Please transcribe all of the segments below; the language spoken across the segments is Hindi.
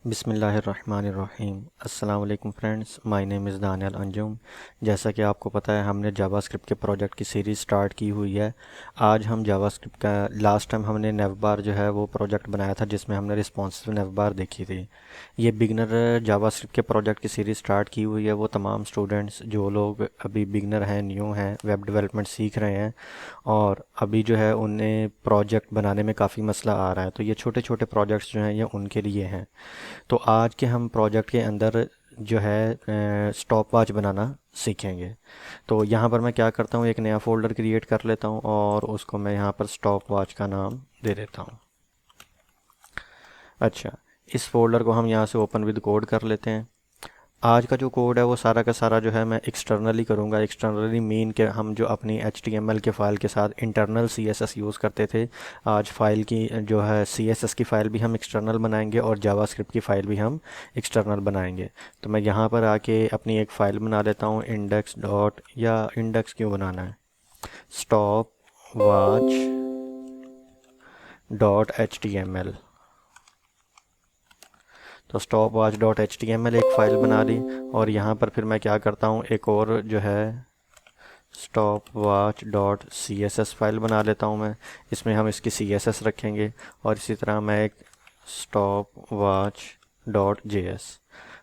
बिस्मिल्लाहिर्रहमानिर्रहीम। अस्सलाम वालेकुम friends, my name is Daniyal Anjum. जैसा कि आपको पता है, हमने जावास्क्रिप्ट के प्रोजेक्ट की सीरीज़ स्टार्ट की हुई है। आज हम जावास्क्रिप्ट का लास्ट टाइम हमने नेवबार जो है वो प्रोजेक्ट बनाया था, जिसमें हमने रिस्पॉन्सिव नेवबार देखी थी। ये बिगनर जावास्क्रिप्ट के प्रोजेक्ट की सीरीज़ स्टार्ट की हुई है। वो तमाम स्टूडेंट्स जो लोग अभी बिगनर हैं, न्यू हैं, वेब डेवलपमेंट सीख रहे हैं और अभी जो है उन्हें प्रोजेक्ट बनाने में काफ़ी मसला आ रहा है, तो ये छोटे छोटे प्रोजेक्ट्स जो हैं ये उनके लिए हैं। तो आज के हम प्रोजेक्ट के अंदर जो है स्टॉप वॉच बनाना सीखेंगे। तो यहाँ पर मैं क्या करता हूँ, एक नया फ़ोल्डर क्रिएट कर लेता हूँ और उसको मैं यहाँ पर स्टॉप वॉच का नाम दे देता हूँ। अच्छा, इस फोल्डर को हम यहाँ से ओपन विद कोड कर लेते हैं। आज का जो कोड है वो सारा का सारा जो है मैं एक्सटर्नली करूँगा। एक्सटर्नली मीन के हम जो अपनी HTML के फ़ाइल के साथ इंटरनल CSS यूज़ करते थे, आज फाइल की जो है CSS की फ़ाइल भी हम एक्सटर्नल बनाएंगे और जावास्क्रिप्ट की फ़ाइल भी हम एक्सटर्नल बनाएंगे। तो मैं यहाँ पर आके अपनी एक फ़ाइल बना लेता हूँ, इंडेक्स डॉट, या इंडेक्स क्यों बनाना है, स्टॉप वॉच डॉट HTML। तो स्टॉप वॉच डॉट HTML एक फ़ाइल बना ली और यहाँ पर फिर मैं क्या करता हूँ, एक और जो है stop watch dot CSS file बना लेता हूँ मैं। इसमें हम इसकी CSS रखेंगे और इसी तरह मैं एक stop watch dot JS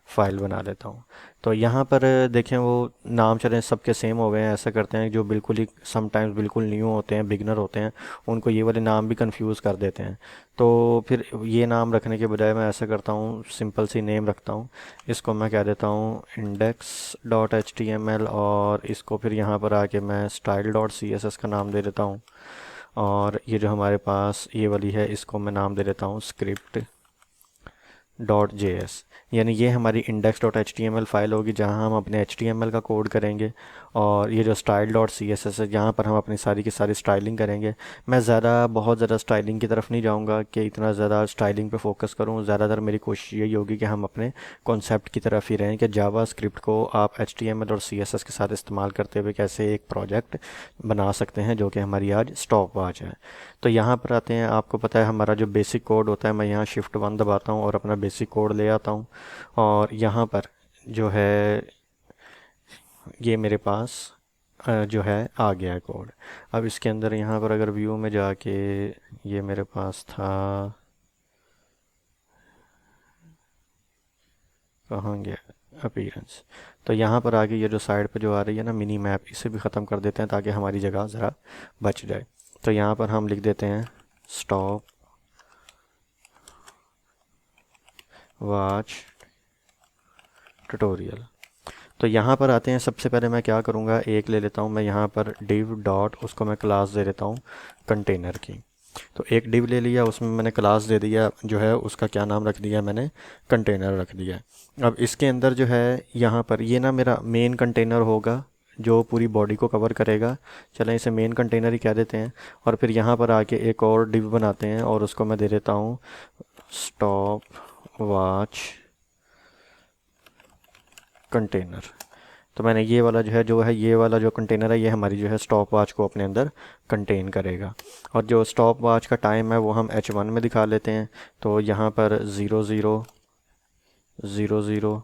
file बना लेता हूँ। तो यहाँ पर देखें, वो नाम चलें सबके सेम हो गए हैं। ऐसा करते हैं, जो बिल्कुल ही समटाइम्स बिल्कुल न्यू होते हैं, बिगनर होते हैं, उनको ये वाले नाम भी कंफ्यूज कर देते हैं। तो फिर ये नाम रखने के बजाय मैं ऐसा करता हूँ, सिंपल सी नेम रखता हूँ। इसको मैं कह देता हूँ इंडेक्स डॉट HTML और इसको फिर यहाँ पर आके मैं स्टाइल डॉट CSS का नाम दे देता हूँ। और ये जो हमारे पास ये वाली है, इसको मैं नाम दे देता हूँ स्क्रिप्ट डॉट JS। यानी ये हमारी इंडेक्स डॉट HTML फाइल होगी जहाँ हम अपने HTML का कोड करेंगे, और ये जो स्टाइल डॉट CSS है यहाँ पर हम अपनी सारी की सारी स्टाइलिंग करेंगे। मैं बहुत ज़्यादा स्टाइलिंग की तरफ नहीं जाऊँगा कि इतना ज़्यादा स्टाइलिंग पे फोकस करूँ। ज़्यादातर मेरी कोशिश यही होगी कि हम अपने कॉन्सेप्ट की तरफ ही रहें, कि जावा स्क्रिप्ट को आप HTML और CSS के साथ इस्तेमाल करते हुए कैसे एक प्रोजेक्ट बना सकते हैं, जो कि हमारी आज स्टॉप वॉच है। तो यहाँ पर आते हैं, आपको पता है हमारा जो बेसिक कोड होता है, मैं यहाँ Shift 1 दबाता हूँ और अपना बेसिक कोड ले आता हूँ। और यहाँ पर जो है ये मेरे पास जो है आ गया है कोड। अब इसके अंदर यहाँ पर अगर व्यू में जाके, ये मेरे पास था, कहाँ गया, अपीयरेंस। तो यहाँ पर आगे ये जो साइड पे जो आ रही है ना मिनी मैप, इसे भी ख़त्म कर देते हैं ताकि हमारी जगह ज़रा बच जाए। तो यहाँ पर हम लिख देते हैं स्टॉप वॉच ट्यूटोरियल। तो यहाँ पर आते हैं, सबसे पहले मैं क्या करूँगा, एक ले लेता हूँ मैं यहाँ पर div डॉट, उसको मैं क्लास दे देता हूँ कंटेनर की। तो एक div ले लिया, उसमें मैंने क्लास दे दिया, जो है उसका क्या नाम रख दिया मैंने, कंटेनर रख दिया। अब इसके अंदर जो है यहाँ पर ये ना मेरा मेन कंटेनर होगा जो पूरी बॉडी को कवर करेगा। चलें इसे मेन कंटेनर ही कह देते हैं। और फिर यहाँ पर आके एक और div बनाते हैं और उसको मैं दे देता हूँ स्टॉप वॉच कंटेनर। तो मैंने ये वाला ये वाला जो कंटेनर है, ये हमारी जो है स्टॉप वॉच को अपने अंदर कंटेन करेगा। और जो स्टॉप वॉच का टाइम है वो हम H1 में दिखा लेते हैं। तो यहाँ पर 00 00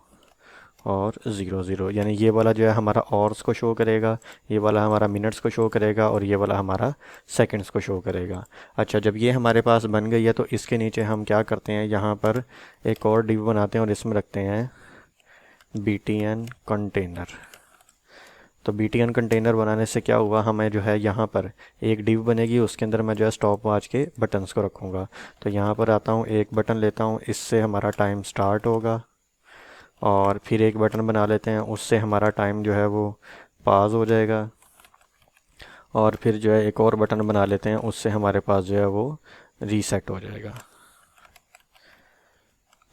और 00, यानी ये वाला जो है हमारा ऑर्स को शो करेगा, ये वाला हमारा मिनट्स को शो करेगा और ये वाला हमारा सेकंड्स को शो करेगा। अच्छा, जब ये हमारे पास बन गई है तो इसके नीचे हम क्या करते हैं, यहाँ पर एक और div बनाते हैं और इसमें रखते हैं BTN कंटेनर। तो BTN कंटेनर बनाने से क्या हुआ, हमें जो है यहाँ पर एक div बनेगी, उसके अंदर मैं जो है स्टॉप वॉच के बटन्स को रखूँगा। तो यहाँ पर आता हूँ, एक बटन लेता हूँ, इससे हमारा टाइम स्टार्ट होगा। और फिर एक बटन बना लेते हैं, उससे हमारा टाइम जो है वो पास हो जाएगा। और फिर जो है एक और बटन बना लेते हैं, उससे हमारे पास जो है वो रीसेट हो जाएगा।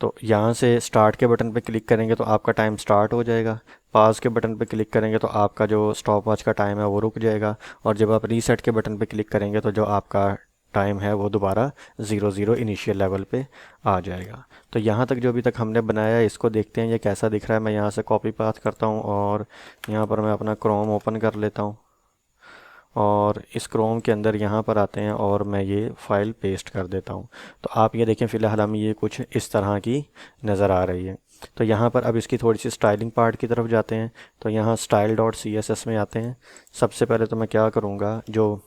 तो यहाँ से स्टार्ट के बटन पे क्लिक करेंगे तो आपका टाइम स्टार्ट हो जाएगा। पास के बटन पे क्लिक करेंगे तो आपका जो स्टॉप वॉच का टाइम है वो रुक जाएगा। और जब आप रीसेट के बटन पे क्लिक करेंगे तो जो आपका टाइम है वो दोबारा 00 इनिशियल लेवल पे आ जाएगा। तो यहाँ तक जो अभी तक हमने बनाया है, इसको देखते हैं ये कैसा दिख रहा है। मैं यहाँ से कॉपी पाथ करता हूँ और यहाँ पर मैं अपना क्रोम ओपन कर लेता हूँ और इस क्रोम के अंदर यहाँ पर आते हैं और मैं ये फ़ाइल पेस्ट कर देता हूँ। तो आप ये देखें फ़िलहाल हमें ये कुछ इस तरह की नज़र आ रही है। तो यहाँ पर अब इसकी थोड़ी सी स्टाइलिंग पार्ट की तरफ जाते हैं। तो यहाँ style dot C S S में आते हैं। सबसे पहले तो मैं क्या करूँगा, जो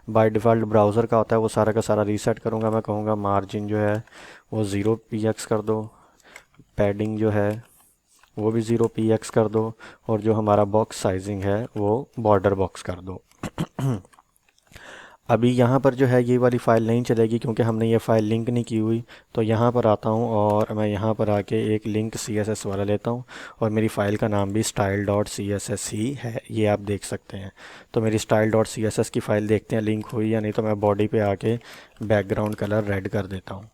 बाय डिफ़ॉल्ट ब्राउज़र का होता है वो सारा का सारा रीसेट करूँगा। मैं कहूँगा मार्जिन जो है वो 0 px कर दो, पैडिंग जो है वो भी 0 px कर दो, और जो हमारा बॉक्स साइजिंग है वो बॉर्डर बॉक्स कर दो। अभी यहाँ पर जो है ये वाली फ़ाइल नहीं चलेगी क्योंकि हमने ये फ़ाइल लिंक नहीं की हुई। तो यहाँ पर आता हूँ और मैं यहाँ पर आके एक लिंक CSS वाला लेता हूँ, और मेरी फ़ाइल का नाम भी style dot C S S ही है, ये आप देख सकते हैं। तो मेरी style dot C S S की फ़ाइल देखते हैं लिंक हुई या नहीं। तो मैं बॉडी पे आके बैकग्राउंड कलर रेड कर देता हूँ।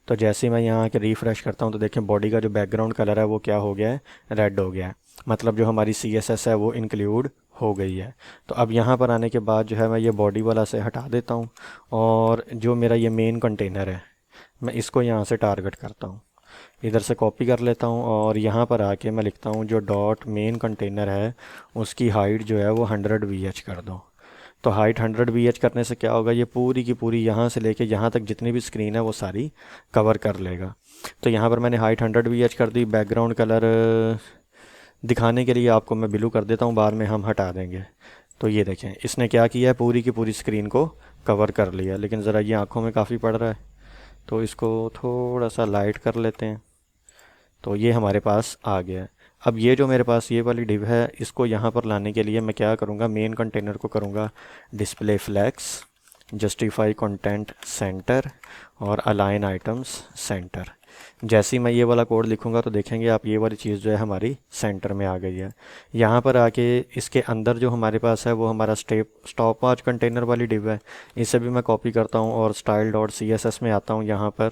तो जैसे ही मैं यहाँ आके रिफ़्रेश करता हूँ तो देखें बॉडी का जो बैकग्राउंड कलर है वो क्या हो गया है, रेड हो गया है। मतलब जो हमारी CSS है वो इंक्लूड हो गई है। तो अब यहाँ पर आने के बाद जो है मैं ये बॉडी वाला से हटा देता हूँ, और जो मेरा ये मेन कंटेनर है मैं इसको यहाँ से टारगेट करता हूँ, इधर से कॉपी कर लेता हूँ, और यहाँ पर आके मैं लिखता हूँ जो डॉट मेन कंटेनर है उसकी हाइट जो है वो 100 VH कर दो। तो हाइट 100 VH करने से क्या होगा, ये पूरी की पूरी यहाँ से लेके यहाँ तक जितनी भी स्क्रीन है वो सारी कवर कर लेगा। तो यहाँ पर मैंने हाइट 100 VH कर दी। बैकग्राउंड कलर दिखाने के लिए आपको मैं ब्लू कर देता हूँ, बाद में हम हटा देंगे। तो ये देखें इसने क्या किया है, पूरी की पूरी स्क्रीन को कवर कर लिया, लेकिन ज़रा ये आँखों में काफ़ी पड़ रहा है तो इसको थोड़ा सा लाइट कर लेते हैं। तो ये हमारे पास आ गया है। अब ये जो मेरे पास ये वाली डिव है इसको यहाँ पर लाने के लिए मैं क्या करूँगा, मेन कंटेनर को करूँगा display flex, justify content center और अलाइन आइटम्स सेंटर। जैसे ही मैं ये वाला कोड लिखूँगा तो देखेंगे आप ये वाली चीज़ जो है हमारी सेंटर में आ गई है। यहाँ पर आके इसके अंदर जो हमारे पास है वो हमारा स्टॉप वॉच कंटेनर वाली डिव है। इसे भी मैं कॉपी करता हूँ और style dot C S S में आता हूँ यहाँ पर,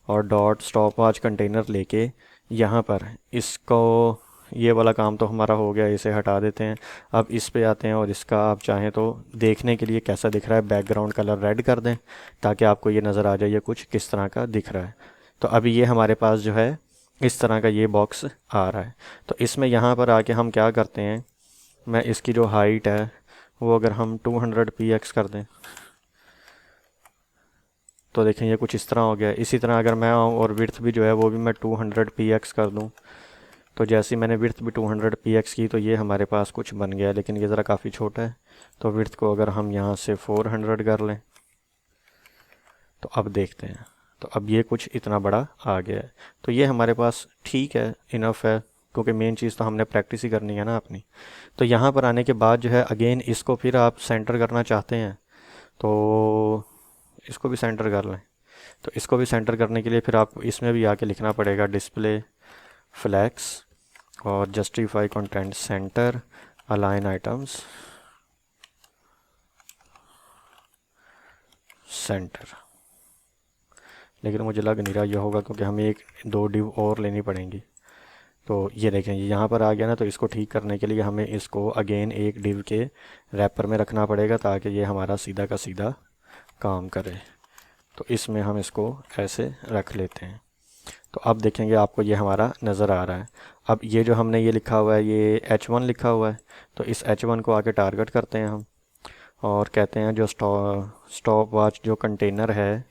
और डॉट स्टॉप वॉच कंटेनर लेके यहाँ पर इसको, ये वाला काम तो हमारा हो गया, इसे हटा देते हैं। अब इस पे आते हैं और इसका आप चाहें तो देखने के लिए कैसा दिख रहा है बैकग्राउंड कलर रेड कर दें ताकि आपको ये नज़र आ जाए ये कुछ किस तरह का दिख रहा है। तो अभी ये हमारे पास जो है इस तरह का ये बॉक्स आ रहा है। तो इसमें यहाँ पर आके हम क्या करते हैं, मैं इसकी जो हाइट है वो अगर हम 200 px कर दें तो देखें ये कुछ इस तरह हो गया। इसी तरह अगर मैं आऊँ और विड्थ भी जो है वो भी मैं 200 px कर दूँ, तो जैसे मैंने विड्थ भी 200 px की तो ये हमारे पास कुछ बन गया, लेकिन ये ज़रा काफ़ी छोटा है। तो विड्थ को अगर हम यहाँ से 400 कर लें तो अब देखते हैं, तो अब ये कुछ इतना बड़ा आ गया है। तो ये हमारे पास ठीक है, इनफ है, क्योंकि मेन चीज़ तो हमने प्रैक्टिस ही करनी है ना अपनी। तो यहाँ पर आने के बाद जो है अगेन इसको फिर आप सेंटर करना चाहते हैं तो इसको भी सेंटर कर लें। तो इसको भी सेंटर करने के लिए फिर आपको इसमें भी आके लिखना पड़ेगा डिस्प्ले फ्लैक्स और justify content centre align items centre. लेकिन मुझे लग नहीं रहा यह होगा क्योंकि हमें एक दो डिव और लेनी पड़ेंगी। तो ये देखें ये यहाँ पर आ गया ना, तो इसको ठीक करने के लिए हमें इसको अगेन एक डिव के रैपर में रखना पड़ेगा ताकि ये हमारा सीधा का सीधा काम करे। तो इसमें हम इसको ऐसे रख लेते हैं। तो अब देखेंगे आपको ये हमारा नज़र आ रहा है। अब ये जो हमने ये लिखा हुआ है ये H1 लिखा हुआ है, तो इस H1 को आके टारगेट करते हैं हम और कहते हैं जो स्टॉप वॉच जो कंटेनर है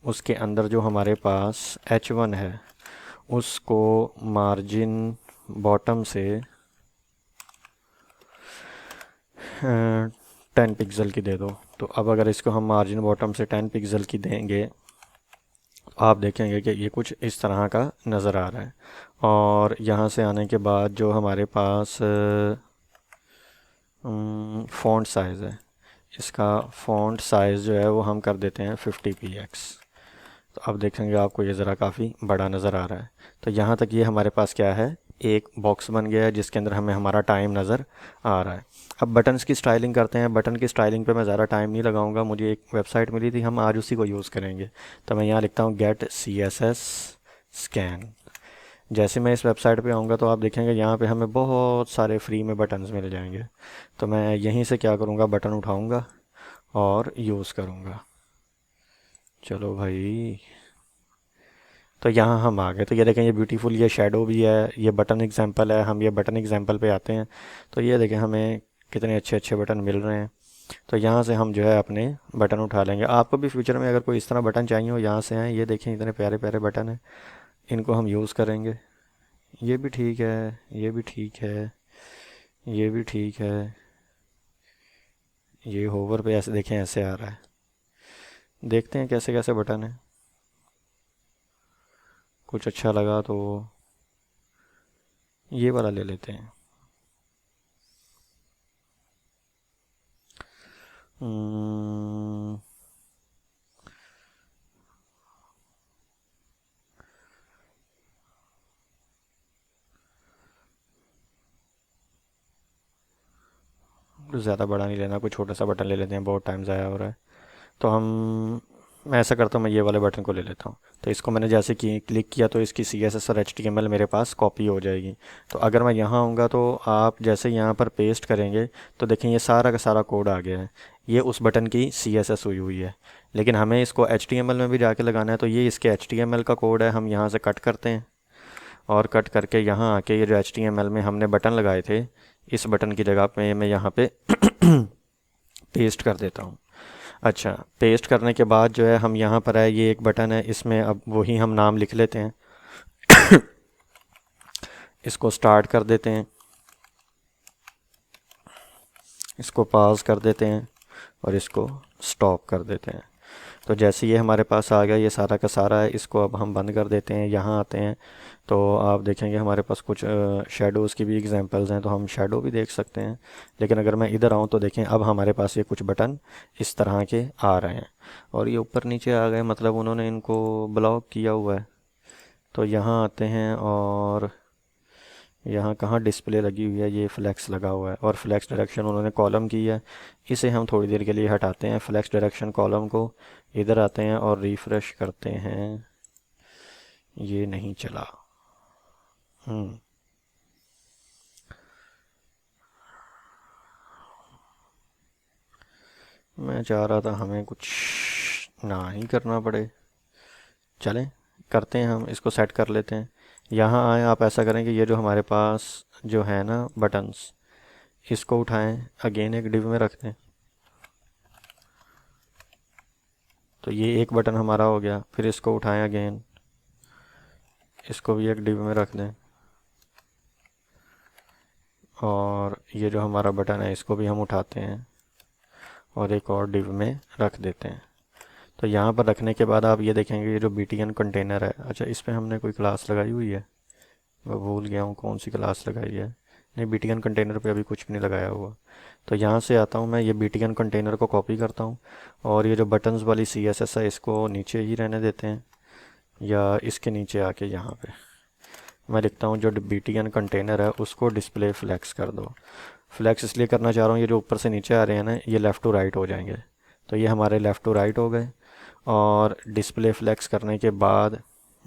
उसके अंदर जो हमारे पास H1 है उसको मार्जिन बॉटम से 10 पिक्सल की दे दो। तो अब अगर इसको हम मार्जिन बॉटम से 10 पिक्सल की देंगे तो आप देखेंगे कि ये कुछ इस तरह का नज़र आ रहा है। और यहाँ से आने के बाद जो हमारे पास फ़ॉन्ट साइज़ है, इसका फ़ॉन्ट साइज़ जो है वो हम कर देते हैं 50 px। तो अब देखेंगे आपको ये ज़रा काफ़ी बड़ा नज़र आ रहा है। तो यहाँ तक ये हमारे पास क्या है, एक बॉक्स बन गया है जिसके अंदर हमें हमारा टाइम नज़र आ रहा है। अब बटन्स की स्टाइलिंग करते हैं। बटन की स्टाइलिंग पे मैं ज़्यादा टाइम नहीं लगाऊंगा, मुझे एक वेबसाइट मिली थी, हम आज उसी को यूज़ करेंगे। तो मैं यहाँ लिखता हूँ गेट CSS स्कैन। जैसे मैं इस वेबसाइट पे आऊँगा तो आप देखेंगे यहाँ पे हमें बहुत सारे फ्री में बटन्स मिल जाएंगे। तो मैं यहीं से क्या करूँगा, बटन उठाऊँगा और यूज़ करूँगा। चलो भाई, तो यहाँ हम आ गए। तो ये देखें ये ब्यूटीफुल ये शेडो भी है, ये बटन एग्जांपल है। हम ये बटन एग्जांपल पे आते हैं तो ये देखें हमें कितने अच्छे अच्छे बटन मिल रहे हैं। तो यहाँ से हम जो है अपने बटन उठा लेंगे। आपको भी फ्यूचर में अगर कोई इस तरह बटन चाहिए हो, यहाँ से हैं, ये देखें इतने प्यारे प्यारे बटन हैं, इनको हम यूज़ करेंगे। ये भी ठीक है, ये भी ठीक है, ये भी ठीक है। ये होवर पे ऐसे देखें ऐसे आ रहा है। देखते हैं कैसे कैसे बटन है, कुछ अच्छा लगा तो ये वाला ले लेते हैं। हम्म, ज़्यादा बड़ा नहीं लेना, कोई छोटा सा बटन ले लेते हैं, बहुत टाइम ज़ाया हो रहा है। तो हम मैं ऐसा करता हूँ, मैं ये वाले बटन को ले लेता हूँ। तो इसको मैंने जैसे कि क्लिक किया तो इसकी CSS और HTML मेरे पास कॉपी हो जाएगी। तो अगर मैं यहाँ आऊँगा तो आप जैसे यहाँ पर पेस्ट करेंगे तो देखें ये सारा का सारा कोड आ गया है। ये उस बटन की CSS हुई हुई है, लेकिन हमें इसको HTML में भी जाके लगाना है। तो ये इसके HTML का कोड है, हम यहाँ से कट करते हैं और कट करके यहाँ आके ये जो HTML में हमने बटन लगाए थे, इस बटन की जगह पे मैं यहाँ पे पेस्ट कर देता हूँ। अच्छा, पेस्ट करने के बाद जो है हम यहाँ पर है, ये एक बटन है, इसमें अब वही हम नाम लिख लेते हैं। इसको स्टार्ट कर देते हैं, इसको पॉज कर देते हैं और इसको स्टॉप कर देते हैं। तो जैसे ये हमारे पास आ गया, ये सारा का सारा है, इसको अब हम बंद कर देते हैं। यहाँ आते हैं तो आप देखेंगे हमारे पास कुछ शेडोज़ की भी एग्जांपल्स हैं, तो हम शेडो भी देख सकते हैं। लेकिन अगर मैं इधर आऊँ तो देखें अब हमारे पास ये कुछ बटन इस तरह के आ रहे हैं और ये ऊपर नीचे आ गए, मतलब उन्होंने इनको ब्लॉक किया हुआ है। तो यहाँ आते हैं और यहाँ कहाँ डिस्प्ले लगी हुई है, ये फ्लैक्स लगा हुआ है और फ्लैक्स डायरेक्शन उन्होंने कॉलम की है। इसे हम थोड़ी देर के लिए हटाते हैं, फ्लैक्स डायरेक्शन कॉलम को। इधर आते हैं और रिफ़्रेश करते हैं, ये नहीं चला। हम्म मैं चाह रहा था हमें कुछ ना ही करना पड़े। चलें, करते हैं, हम इसको सेट कर लेते हैं। यहाँ आए, आप ऐसा करें कि ये जो हमारे पास जो है ना बटन्स, इसको उठाएं, अगेन एक डिव में रख दें। तो ये एक बटन हमारा हो गया। फिर इसको उठाएं अगेन, इसको भी एक डिव में रख दें और ये जो हमारा बटन है इसको भी हम उठाते हैं और एक और डिव में रख देते हैं। तो यहाँ पर रखने के बाद आप ये देखेंगे, ये जो BTN कंटेनर है, अच्छा इस पर हमने कोई क्लास लगाई हुई है, मैं भूल गया हूँ कौन सी क्लास लगाई है। नहीं, BTN कंटेनर पे अभी कुछ भी नहीं लगाया हुआ। तो यहाँ से आता हूँ मैं, ये BTN कंटेनर को कॉपी करता हूँ और ये जो बटन्स वाली CSS है इसको नीचे ही रहने देते हैं, या इसके नीचे आके यहाँ पे मैं लिखता हूँ जो BTN कंटेनर है उसको डिस्प्ले फ्लैक्स कर दो। फ्लैक्स इसलिए करना चाह रहा हूँ, ये जो ऊपर से नीचे आ रहे हैं ना, ये लेफ़्ट टू राइट हो जाएंगे। तो ये हमारे लेफ़्ट टू राइट हो गए। और डिस्प्ले फ्लैक्स करने के बाद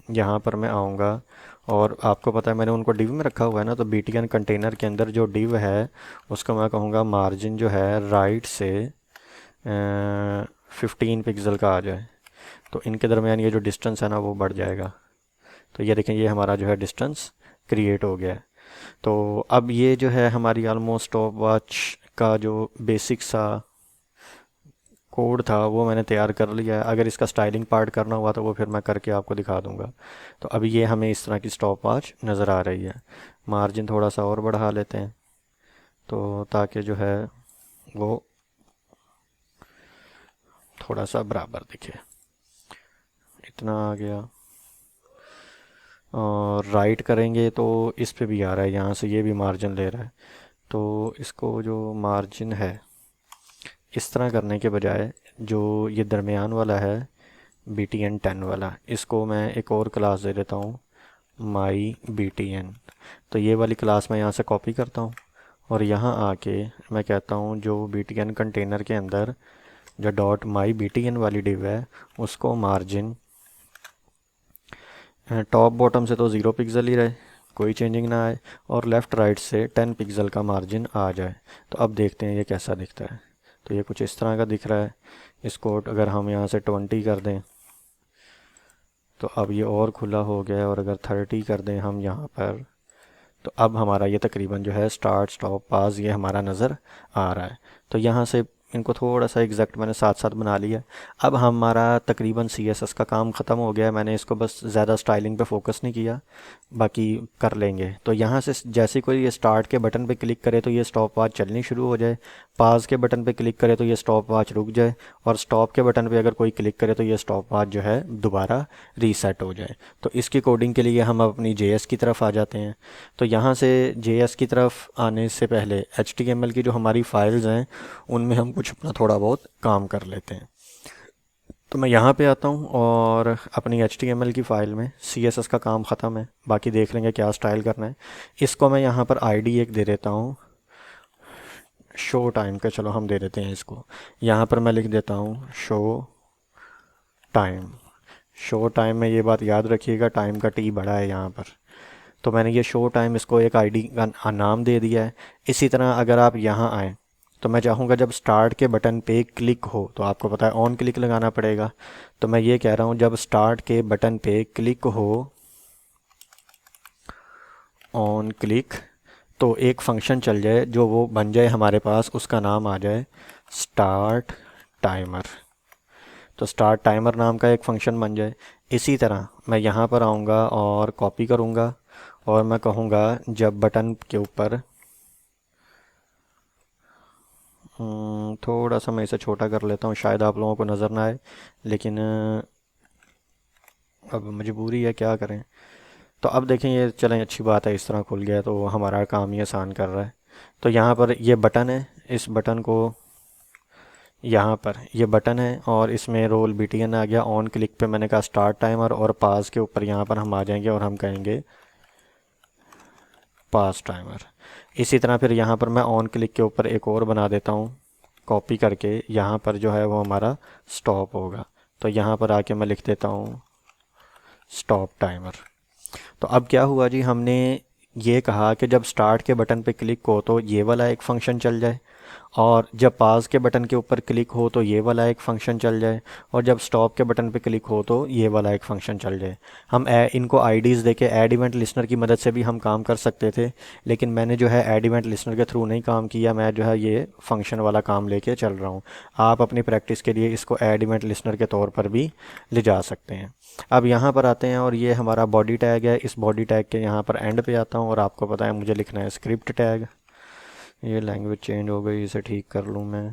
यहाँ पर मैं आऊँगा और आपको पता है मैंने उनको डिव में रखा हुआ है ना, तो BTN कंटेनर के अंदर जो डिव है उसको मैं कहूँगा मार्जिन जो है राइट से 15 पिक्सल का आ जाए। तो इनके दरमियान ये जो डिस्टेंस है ना वो बढ़ जाएगा। तो ये देखें, ये हमारा जो है डिस्टेंस क्रिएट हो गया है। तो अब ये जो है हमारी ऑलमोस्ट स्टॉप वॉच का जो बेसिक सा कोड था वो मैंने तैयार कर लिया है। अगर इसका स्टाइलिंग पार्ट करना हुआ तो वो फिर मैं करके आपको दिखा दूंगा। तो अभी ये हमें इस तरह की स्टॉप वॉच नज़र आ रही है। मार्जिन थोड़ा सा और बढ़ा लेते हैं तो ताकि जो है वो थोड़ा सा बराबर दिखे। इतना आ गया। और राइट करेंगे तो इस पे भी आ रहा है, यहाँ से ये भी मार्जिन ले रहा है। तो इसको जो मार्जिन है इस तरह करने के बजाय जो ये दरमियान वाला है BTN 10 वाला, इसको मैं एक और क्लास दे देता हूँ, माई BTN। तो ये वाली क्लास मैं यहाँ से कॉपी करता हूँ और यहाँ आके मैं कहता हूँ जो BTN कंटेनर के अंदर जो डॉट माई BTN वाली डिव है उसको मार्जिन टॉप बॉटम से तो 0 पिक्सल ही रहे, कोई चेंजिंग ना आए, और लेफ़्ट राइट से 10 पिक्सल का मार्जिन आ जाए। तो अब देखते हैं ये कैसा दिखता है। तो ये कुछ इस तरह का दिख रहा है। इसको अगर हम यहाँ से 20 कर दें तो अब ये और खुला हो गया है, और अगर 30 कर दें हम यहाँ पर तो अब हमारा ये तकरीबन जो है स्टार्ट स्टॉप पास ये हमारा नज़र आ रहा है। तो यहाँ से इनको थोड़ा सा एग्जैक्ट मैंने साथ साथ बना लिया। अब हमारा तकरीबन CSS का काम ख़त्म हो गया है। मैंने इसको बस ज़्यादा स्टाइलिंग पे फोकस नहीं किया, बाकी कर लेंगे। तो यहाँ से जैसे कोई ये स्टार्ट के बटन पे क्लिक करे तो ये स्टॉप वॉच चलनी शुरू हो जाए, पाज के बटन पे क्लिक करे तो ये स्टॉप वॉच रुक जाए, और स्टॉप के बटन पे अगर कोई क्लिक करे तो ये स्टॉप वॉच जो है दोबारा रीसेट हो जाए। तो इसकी कोडिंग के लिए हम अपनी JS की तरफ आ जाते हैं। तो यहाँ से JS की तरफ आने से पहले HTML की जो हमारी फाइल्स हैं उनमें हम कुछ अपना थोड़ा बहुत काम कर लेते हैं। तो मैं यहाँ पे आता हूँ और अपनी HTML की फ़ाइल में CSS का काम ख़त्म है, बाकी देख लेंगे क्या स्टाइल करना है। इसको मैं यहाँ पर ID एक दे देता हूँ, शो टाइम का, चलो हम दे देते हैं इसको। यहाँ पर मैं लिख देता हूँ शो टाइम। शो टाइम में ये बात याद रखिएगा, टाइम का T बड़ा है यहाँ पर। तो मैंने ये शो टाइम इसको एक ID का नाम दे दिया है। इसी तरह अगर आप यहाँ आएँ तो मैं चाहूँगा जब स्टार्ट के बटन पे क्लिक हो, तो आपको पता है ऑन क्लिक लगाना पड़ेगा। तो मैं ये कह रहा हूँ जब स्टार्ट के बटन पे क्लिक हो, ऑन क्लिक, तो एक फंक्शन चल जाए जो वो बन जाए हमारे पास, उसका नाम आ जाए स्टार्ट टाइमर। तो स्टार्ट टाइमर नाम का एक फ़ंक्शन बन जाए। इसी तरह मैं यहाँ पर आऊँगा और कॉपी करूँगा और मैं कहूँगा जब बटन के ऊपर थोड़ा सा मैं इसे छोटा कर लेता हूँ, शायद आप लोगों को नज़र ना आए, लेकिन अब मजबूरी है, क्या करें। तो अब देखें, ये चलें अच्छी बात है, इस तरह खुल गया तो हमारा काम ये आसान कर रहा है। तो यहाँ पर ये बटन है, इस बटन को यहाँ पर ये बटन है और इसमें रोल BTN आ गया। ऑन क्लिक पे मैंने कहा स्टार्ट टाइमर, और पास के ऊपर यहाँ पर हम आ जाएंगे और हम कहेंगे पास टाइमर। इसी तरह फिर यहाँ पर मैं ऑन क्लिक के ऊपर एक और बना देता हूँ, कॉपी करके यहाँ पर जो है वो हमारा स्टॉप होगा। तो यहाँ पर आके मैं लिख देता हूँ स्टॉप टाइमर। तो अब क्या हुआ जी, हमने ये कहा कि जब स्टार्ट के बटन पे क्लिक हो तो ये वाला एक फ़ंक्शन चल जाए, और जब पास के बटन के ऊपर क्लिक हो तो ये वाला एक फ़ंक्शन चल जाए, और जब स्टॉप के बटन पे क्लिक हो तो ये वाला एक फ़ंक्शन चल जाए। हम इनको आईडीज़ देके ऐड इवेंट लिस्नर की मदद से भी हम काम कर सकते थे, लेकिन मैंने जो है ऐड इवेंट लिस्नर के थ्रू नहीं काम किया, मैं जो है ये फ़ंक्शन वाला काम लेके चल रहा हूँ। आप अपनी प्रैक्टिस के लिए इसको ऐड इवेंट लिस्नर के तौर पर भी ले जा सकते हैं। अब यहाँ पर आते हैं और ये हमारा बॉडी टैग है। इस बॉडी टैग के यहाँ पर एंड पे आता हूँ और आपको पता है मुझे लिखना है स्क्रिप्ट टैग। ये लैंग्वेज चेंज हो गई, इसे ठीक कर लूँ मैं।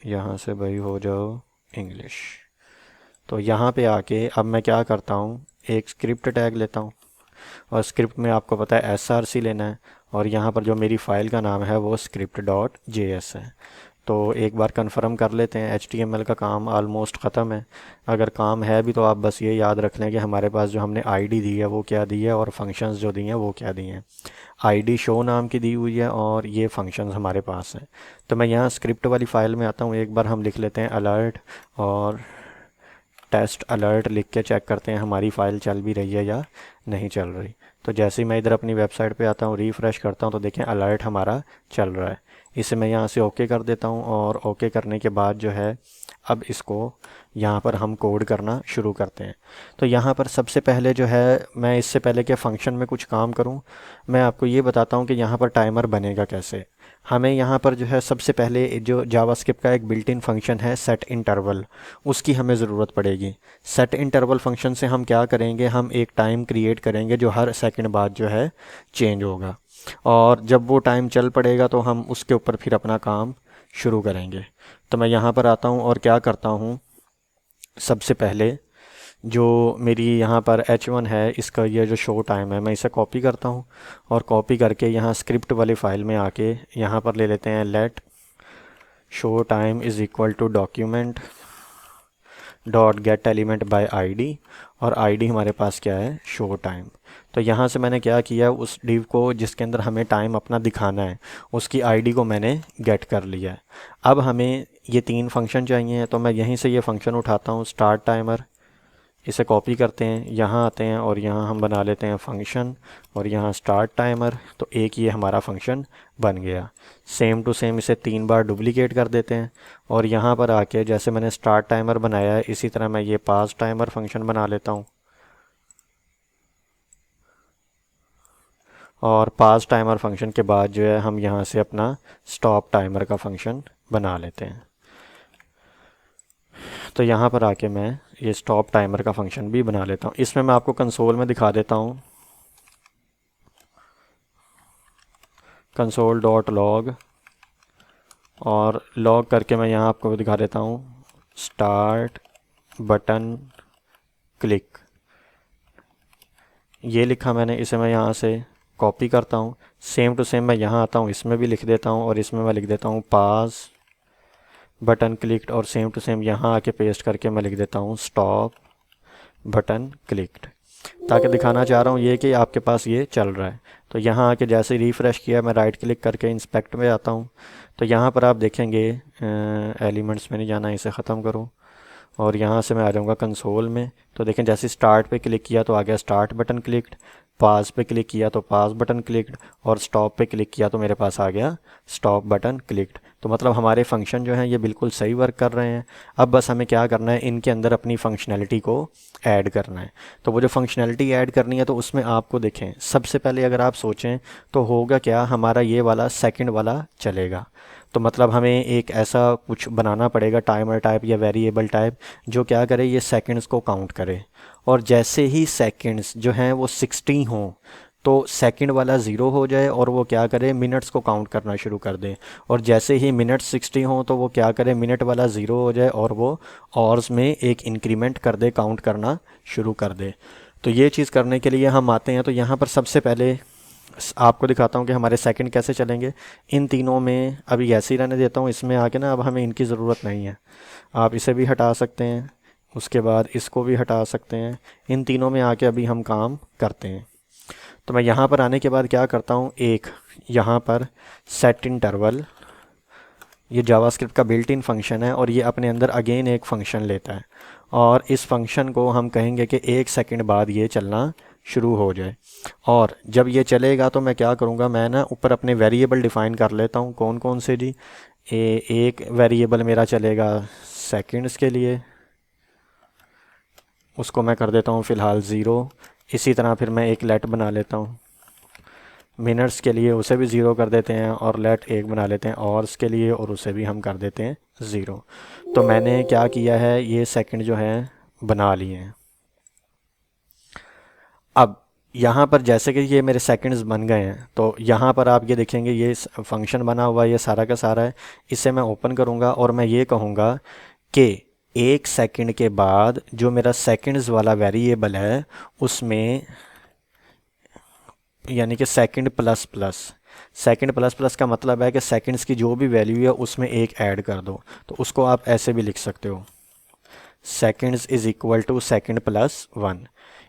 यहाँ से भाई हो जाओ इंग्लिश। तो यहाँ पे आके अब मैं क्या करता हूँ, एक स्क्रिप्ट टैग लेता हूँ, और स्क्रिप्ट में आपको पता है SRC लेना है, और यहाँ पर जो मेरी फ़ाइल का नाम है वो script.js है। तो एक बार कंफर्म कर लेते हैं, HTML का काम ऑलमोस्ट ख़त्म है। अगर काम है भी तो आप बस ये याद रख लें कि हमारे पास जो हमने ID दी है वो क्या दी है, और फंक्शंस जो दी हैं वो क्या दी हैं। ID शो नाम की दी हुई है और ये फंक्शंस हमारे पास हैं। तो मैं यहाँ स्क्रिप्ट वाली फ़ाइल में आता हूँ, एक बार हम लिख लेते हैं अलर्ट, और टेस्ट अलर्ट लिख के चेक करते हैं हमारी फ़ाइल चल भी रही है या नहीं चल रही। तो जैसे ही मैं इधर अपनी वेबसाइट पे आता हूँ, रिफ़्रेश करता हूँ, तो देखें अलर्ट हमारा चल रहा है। इसे मैं यहाँ से ओके कर देता हूँ, और ओके करने के बाद जो है अब इसको यहाँ पर हम कोड करना शुरू करते हैं। तो यहाँ पर सबसे पहले जो है, मैं इससे पहले कि फ़ंक्शन में कुछ काम करूँ, मैं आपको ये बताता हूँ कि यहाँ पर टाइमर बनेगा कैसे। हमें यहाँ पर जो है सबसे पहले जो जावास्क्रिप्ट का एक बिल्ट इन फंक्शन है सेट इंटरवल, उसकी हमें ज़रूरत पड़ेगी। सेट इंटरवल फंक्शन से हम क्या करेंगे, हम एक टाइम क्रिएट करेंगे जो हर सेकंड बाद जो है चेंज होगा, और जब वो टाइम चल पड़ेगा तो हम उसके ऊपर फिर अपना काम शुरू करेंगे। तो मैं यहाँ पर आता हूँ और क्या करता हूँ, सबसे पहले जो मेरी यहाँ पर H1 है, इसका ये जो शो टाइम है, मैं इसे कॉपी करता हूँ, और कॉपी करके यहाँ स्क्रिप्ट वाली फ़ाइल में आके यहाँ पर ले लेते हैं let show time is equal to document dot get element by ID, और ID हमारे पास क्या है, शो टाइम। तो यहाँ से मैंने क्या किया, उस डिव को जिसके अंदर हमें टाइम अपना दिखाना है उसकी ID को मैंने गेट कर लिया है। अब हमें ये 3 फंक्शन चाहिए, तो मैं यहीं से ये फ़ंक्शन उठाता हूँ स्टार्ट टाइमर, इसे कॉपी करते हैं, यहाँ आते हैं और यहाँ हम बना लेते हैं फंक्शन, और यहाँ स्टार्ट टाइमर। तो एक ये हमारा फंक्शन बन गया। सेम टू सेम इसे 3 बार डुप्लीकेट कर देते हैं, और यहाँ पर आके जैसे मैंने स्टार्ट टाइमर बनाया है इसी तरह मैं ये पास टाइमर फंक्शन बना लेता हूँ, और पास टाइमर फंक्शन के बाद जो है हम यहाँ से अपना स्टॉप टाइमर का फंक्शन बना लेते हैं। तो यहाँ पर आके मैं ये स्टॉप टाइमर का फंक्शन भी बना लेता हूँ। इसमें मैं आपको कंसोल में दिखा देता हूँ, कंसोल डॉट लॉग, और लॉग करके मैं यहाँ आपको दिखा देता हूँ स्टार्ट बटन क्लिक, ये लिखा मैंने। इसे मैं यहाँ से कॉपी करता हूँ, सेम टू सेम मैं यहाँ आता हूँ, इसमें भी लिख देता हूँ और इसमें मैं लिख देता हूँ पास बटन क्लिक्ड, और सेम टू सेम यहाँ आके पेस्ट करके मैं लिख देता हूँ स्टॉप बटन क्लिक्ड, ताकि दिखाना चाह रहा हूँ ये कि आपके पास ये चल रहा है। तो यहाँ आके जैसे रिफ़्रेश किया, मैं राइट क्लिक करके इंस्पेक्ट में आता हूँ, तो यहाँ पर आप देखेंगे एलिमेंट्स में नहीं जाना, इसे ख़त्म करो और यहाँ से मैं आ जाऊँगा कंसोल में। तो देखें जैसे स्टार्ट पे क्लिक किया तो आ गया स्टार्ट बटन क्लिक्ड, पास पे क्लिक किया तो पास बटन क्लिक्ड, और स्टॉप पे क्लिक किया तो मेरे पास आ गया स्टॉप बटन क्लिक्ड। तो मतलब हमारे फंक्शन जो हैं ये बिल्कुल सही वर्क कर रहे हैं। अब बस हमें क्या करना है, इनके अंदर अपनी फंक्शनैलिटी को ऐड करना है। तो वो जो फंक्शनैलिटी ऐड करनी है तो उसमें आपको देखें, सबसे पहले अगर आप सोचें तो होगा क्या, हमारा ये वाला सेकंड वाला चलेगा। तो मतलब हमें एक ऐसा कुछ बनाना पड़ेगा, टाइमर टाइप या वेरिएबल टाइप, जो क्या करे, ये सेकंड्स को काउंट करे। और जैसे ही सेकंड्स जो हैं वो 60 हों तो सेकंड वाला ज़ीरो हो जाए और वो क्या करे, मिनट्स को काउंट करना शुरू कर दे। और जैसे ही मिनट 60 हों तो वो क्या करे, मिनट वाला ज़ीरो हो जाए और वो ऑर्स में एक इंक्रीमेंट कर दे, काउंट करना शुरू कर दे। तो ये चीज़ करने के लिए हम आते हैं, तो यहाँ पर सबसे पहले आपको दिखाता हूँ कि हमारे सेकंड कैसे चलेंगे। इन तीनों में अभी ऐसे ही रहने देता हूँ, इसमें आके ना अब हमें इनकी ज़रूरत नहीं है, आप इसे भी हटा सकते हैं, उसके बाद इसको भी हटा सकते हैं। इन तीनों में आके अभी हम काम करते हैं। तो मैं यहाँ पर आने के बाद क्या करता हूँ, एक यहाँ पर सेट इंटरवल, ये जावास्क्रिप्ट का बिल्ट इन फंक्शन है और ये अपने अंदर अगेन एक फ़ंक्शन लेता है, और इस फंक्शन को हम कहेंगे कि 1 सेकंड बाद ये चलना शुरू हो जाए। और जब ये चलेगा तो मैं क्या करूँगा, मैं ना ऊपर अपने वेरिएबल डिफ़ाइन कर लेता हूँ। कौन कौन से जी, एक वेरिएबल मेरा चलेगा सेकंड्स के लिए, उसको मैं कर देता हूँ फ़िलहाल 0। इसी तरह फिर मैं एक लेट बना लेता हूँ मिनट्स के लिए, उसे भी 0 कर देते हैं, और लेट एक बना लेते हैं ऑर्स के लिए और उसे भी हम कर देते हैं 0। तो मैंने क्या किया है, ये सेकंड जो है बना लिए हैं। अब यहाँ पर जैसे कि ये मेरे सेकंड्स बन गए हैं, तो यहाँ पर आप ये देखेंगे ये फंक्शन बना हुआ है, ये सारा का सारा है। इसे मैं ओपन करूँगा और मैं ये कहूँगा कि 1 सेकंड के बाद जो मेरा सेकंड्स वाला वेरिएबल है उसमें, यानी कि second plus plus, second plus plus का मतलब है कि सेकंड्स की जो भी वैल्यू है उसमें एक ऐड कर दो। तो उसको आप ऐसे भी लिख सकते हो, seconds is equal to second plus 1,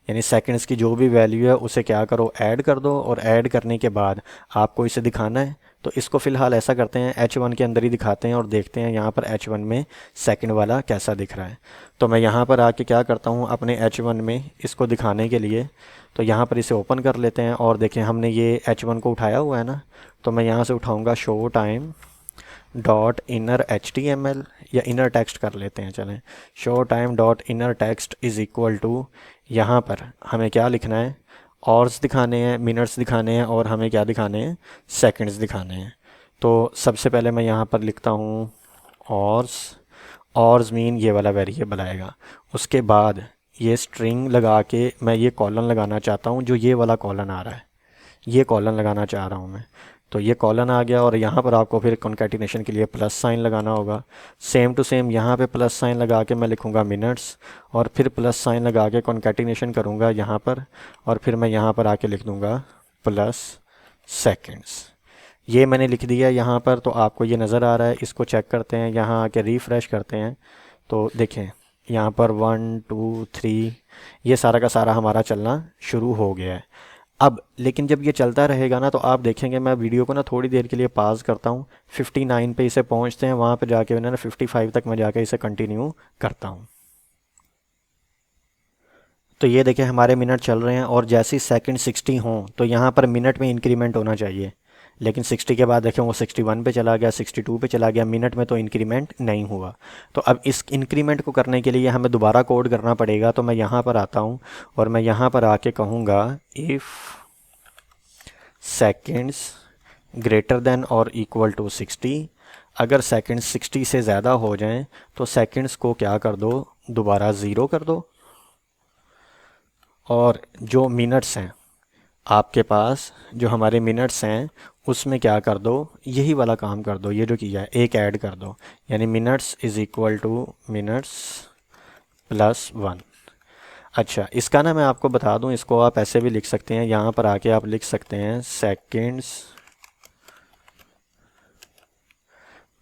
यानी सेकंड्स की जो भी वैल्यू है उसे क्या करो, ऐड कर दो। और ऐड करने के बाद आपको इसे दिखाना है, तो इसको फ़िलहाल ऐसा करते हैं H1 के अंदर ही दिखाते हैं और देखते हैं यहाँ पर H1 में सेकंड वाला कैसा दिख रहा है। तो मैं यहाँ पर आके क्या करता हूँ, अपने H1 में इसको दिखाने के लिए तो यहाँ पर इसे ओपन कर लेते हैं और देखें हमने ये H1 को उठाया हुआ है ना, तो मैं यहाँ से उठाऊँगा show time dot inner HTML, या इनर टेक्स्ट कर लेते हैं, चलें show time dot inner text is equal to, यहाँ पर हमें क्या लिखना है, ऑर्स दिखाने हैं, मिनट्स दिखाने हैं, और हमें क्या दिखाने हैं, सेकंड्स दिखाने हैं। तो सबसे पहले मैं यहाँ पर लिखता हूँ ऑर्स मीन ये वाला वेरिएबल आएगा। उसके बाद ये स्ट्रिंग लगा के मैं ये कॉलन लगाना चाहता हूँ, जो ये वाला कॉलन आ रहा है, ये कॉलन लगाना चाह रहा हूँ मैं। तो ये कॉलन आ गया और यहाँ पर आपको फिर कॉन्कैटिनेशन के लिए प्लस साइन लगाना होगा। सेम टू सेम यहाँ पे प्लस साइन लगा के मैं लिखूँगा मिनट्स, और फिर प्लस साइन लगा के कॉन्कैटिनेशन करूँगा यहाँ पर, और फिर मैं यहाँ पर आके लिख दूँगा प्लस सेकंड्स। ये मैंने लिख दिया यहाँ पर, तो आपको ये नज़र आ रहा है। इसको चेक करते हैं, यहाँ आके रिफ़्रेश करते हैं तो देखें यहाँ पर 1 2 3 ये सारा का सारा हमारा चलना शुरू हो गया है। अब लेकिन जब ये चलता रहेगा ना, तो आप देखेंगे, मैं वीडियो को ना थोड़ी देर के लिए पास करता हूँ, 59 पे इसे पहुँचते हैं, वहाँ पे जाके ना 55 तक मैं जाके इसे कंटिन्यू करता हूँ। तो ये देखें हमारे मिनट चल रहे हैं, और जैसे ही सेकंड 60 हों तो यहाँ पर मिनट में इंक्रीमेंट होना चाहिए, लेकिन 60 के बाद देखें वो 61 पे चला गया, 62 पे चला गया, मिनट में तो इंक्रीमेंट नहीं हुआ। तो अब इस इंक्रीमेंट को करने के लिए हमें दोबारा कोड करना पड़ेगा। तो मैं यहाँ पर आता हूँ और मैं यहाँ पर आके कहूँगा इफ़ सेकेंड्स ग्रेटर देन और इक्वल टू 60। अगर सेकेंड्स 60 से ज़्यादा हो जाएं तो सेकेंड्स को क्या कर दो, दोबारा ज़ीरो कर दो। और जो मिनट्स हैं आपके पास, जो हमारे मिनट्स हैं उसमें क्या कर दो, यही वाला काम कर दो, ये जो किया है एक ऐड कर दो, यानी minutes is equal two minutes plus 1। अच्छा, इसका ना मैं आपको बता दूं, इसको आप ऐसे भी लिख सकते हैं, यहाँ पर आके आप लिख सकते हैं सेकेंड्स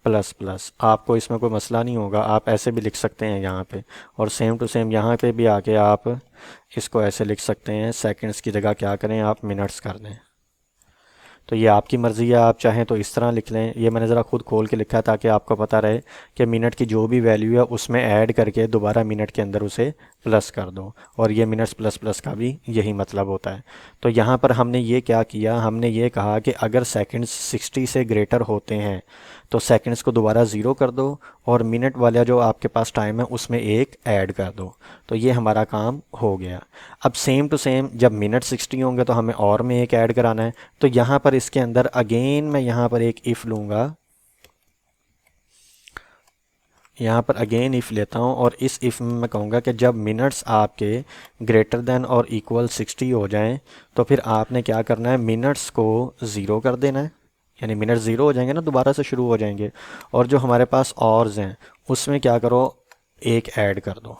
प्लस प्लस, आपको इसमें कोई मसला नहीं होगा, आप ऐसे भी लिख सकते हैं यहाँ पे। और सेम टू सेम यहाँ पे भी आके आप इसको ऐसे लिख सकते हैं, सेकंड्स की जगह क्या करें आप मिनट्स कर दें। तो ये आपकी मर्ज़ी है, आप चाहें तो इस तरह लिख लें। ये मैंने ज़रा खुद खोल के लिखा है ताकि आपको पता रहे कि मिनट की जो भी वैल्यू है उसमें ऐड करके दोबारा मिनट के अंदर उसे प्लस कर दो, और ये मिनट्स प्लस प्लस का भी यही मतलब होता है। तो यहाँ पर हमने ये क्या किया, हमने ये कहा कि अगर सेकंड्स 60 से ग्रेटर होते हैं तो सेकंड्स को दोबारा ज़ीरो कर दो, और मिनट वाला जो आपके पास टाइम है उसमें एक ऐड कर दो। तो ये हमारा काम हो गया। अब सेम टू सेम जब मिनट 60 होंगे तो हमें और में एक ऐड कराना है। तो यहाँ पर इसके अंदर अगेन मैं यहाँ पर एक इफ़ लूँगा, यहाँ पर अगेन इफ़ लेता हूँ, और इस इफ़ में मैं कहूँगा कि जब मिनट्स आपके ग्रेटर देन और इक्वल 60 हो जाएं तो फिर आपने क्या करना है, मिनट्स को ज़ीरो कर देना है, यानी मिनट ज़ीरो हो जाएंगे ना, दोबारा से शुरू हो जाएंगे। और जो हमारे पास ऑर्स हैं उसमें क्या करो, एक ऐड कर दो।